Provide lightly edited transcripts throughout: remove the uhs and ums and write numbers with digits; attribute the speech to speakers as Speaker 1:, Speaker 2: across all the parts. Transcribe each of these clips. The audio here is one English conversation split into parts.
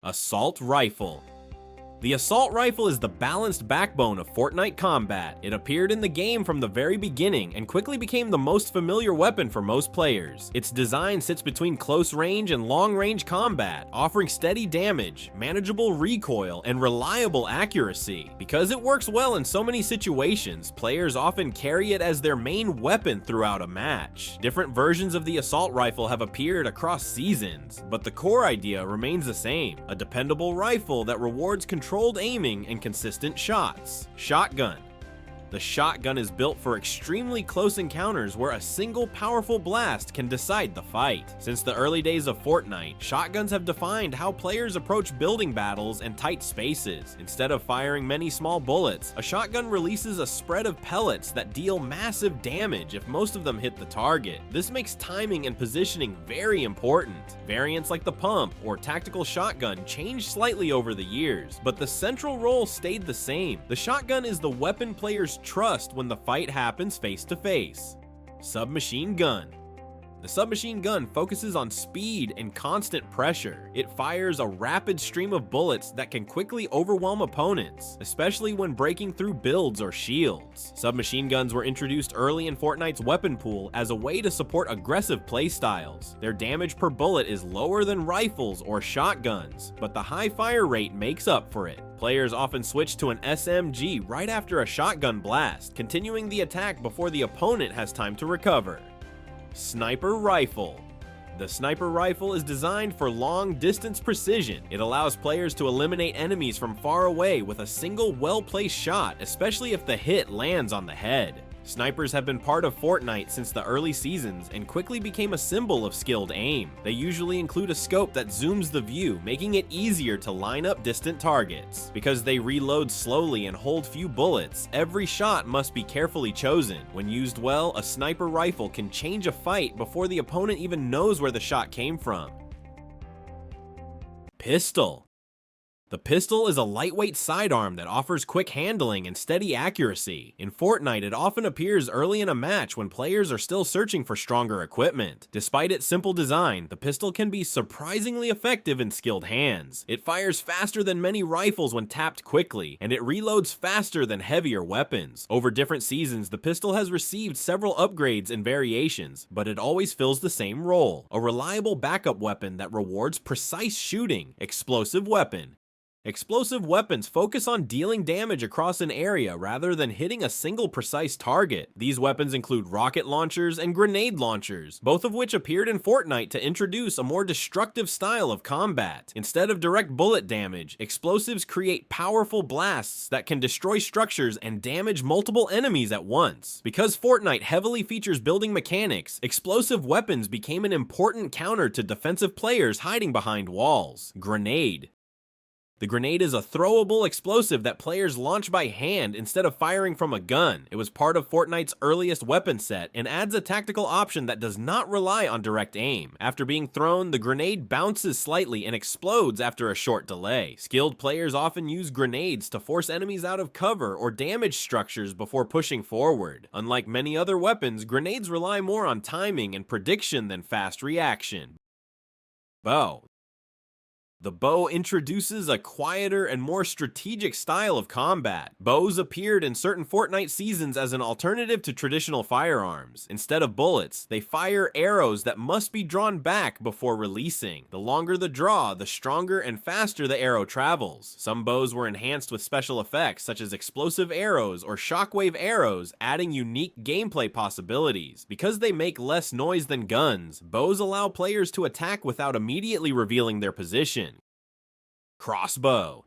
Speaker 1: Assault Rifle. The assault rifle is the balanced backbone of Fortnite combat. It appeared in the game from the very beginning and quickly became the most familiar weapon for most players. Its design sits between close range and long range combat, offering steady damage, manageable recoil, and reliable accuracy. Because it works well in so many situations, players often carry it as their main weapon throughout a match. Different versions of the assault rifle have appeared across seasons, but the core idea remains the same: a dependable rifle that rewards controlled aiming and consistent shots. Shotgun. The shotgun is built for extremely close encounters where a single powerful blast can decide the fight. Since the early days of Fortnite, shotguns have defined how players approach building battles and tight spaces. Instead of firing many small bullets, a shotgun releases a spread of pellets that deal massive damage if most of them hit the target. This makes timing and positioning very important. Variants like the pump or tactical shotgun changed slightly over the years, but the central role stayed the same. The shotgun is the weapon players trust when the fight happens face to face. Submachine gun. The submachine gun focuses on speed and constant pressure. It fires a rapid stream of bullets that can quickly overwhelm opponents, especially when breaking through builds or shields. Submachine guns were introduced early in Fortnite's weapon pool as a way to support aggressive playstyles. Their damage per bullet is lower than rifles or shotguns, but the high fire rate makes up for it. Players often switch to an SMG right after a shotgun blast, continuing the attack before the opponent has time to recover. Sniper Rifle. The sniper rifle is designed for long-distance precision. It allows players to eliminate enemies from far away with a single well-placed shot, especially if the hit lands on the head. Snipers have been part of Fortnite since the early seasons and quickly became a symbol of skilled aim. They usually include a scope that zooms the view, making it easier to line up distant targets. Because they reload slowly and hold few bullets, every shot must be carefully chosen. When used well, a sniper rifle can change a fight before the opponent even knows where the shot came from. Pistol. The pistol is a lightweight sidearm that offers quick handling and steady accuracy. In Fortnite, it often appears early in a match when players are still searching for stronger equipment. Despite its simple design, the pistol can be surprisingly effective in skilled hands. It fires faster than many rifles when tapped quickly, and it reloads faster than heavier weapons. Over different seasons, the pistol has received several upgrades and variations, but it always fills the same role: a reliable backup weapon that rewards precise shooting. Explosive weapon. Explosive weapons focus on dealing damage across an area rather than hitting a single precise target. These weapons include rocket launchers and grenade launchers, both of which appeared in Fortnite to introduce a more destructive style of combat. Instead of direct bullet damage, explosives create powerful blasts that can destroy structures and damage multiple enemies at once. Because Fortnite heavily features building mechanics, explosive weapons became an important counter to defensive players hiding behind walls. Grenade. The grenade is a throwable explosive that players launch by hand instead of firing from a gun. It was part of Fortnite's earliest weapon set and adds a tactical option that does not rely on direct aim. After being thrown, the grenade bounces slightly and explodes after a short delay. Skilled players often use grenades to force enemies out of cover or damage structures before pushing forward. Unlike many other weapons, grenades rely more on timing and prediction than fast reaction. Bow. The bow introduces a quieter and more strategic style of combat. Bows appeared in certain Fortnite seasons as an alternative to traditional firearms. Instead of bullets, they fire arrows that must be drawn back before releasing. The longer the draw, the stronger and faster the arrow travels. Some bows were enhanced with special effects such as explosive arrows or shockwave arrows, adding unique gameplay possibilities. Because they make less noise than guns, bows allow players to attack without immediately revealing their position. Crossbow.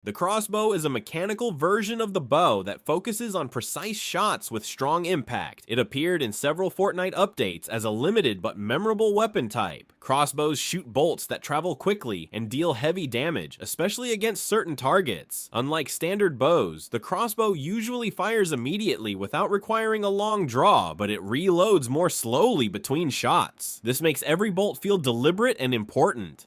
Speaker 1: The crossbow is a mechanical version of the bow that focuses on precise shots with strong impact. It appeared in several Fortnite updates as a limited but memorable weapon type. Crossbows shoot bolts that travel quickly and deal heavy damage, especially against certain targets. Unlike standard bows, the crossbow usually fires immediately without requiring a long draw, but it reloads more slowly between shots. This makes every bolt feel deliberate and important.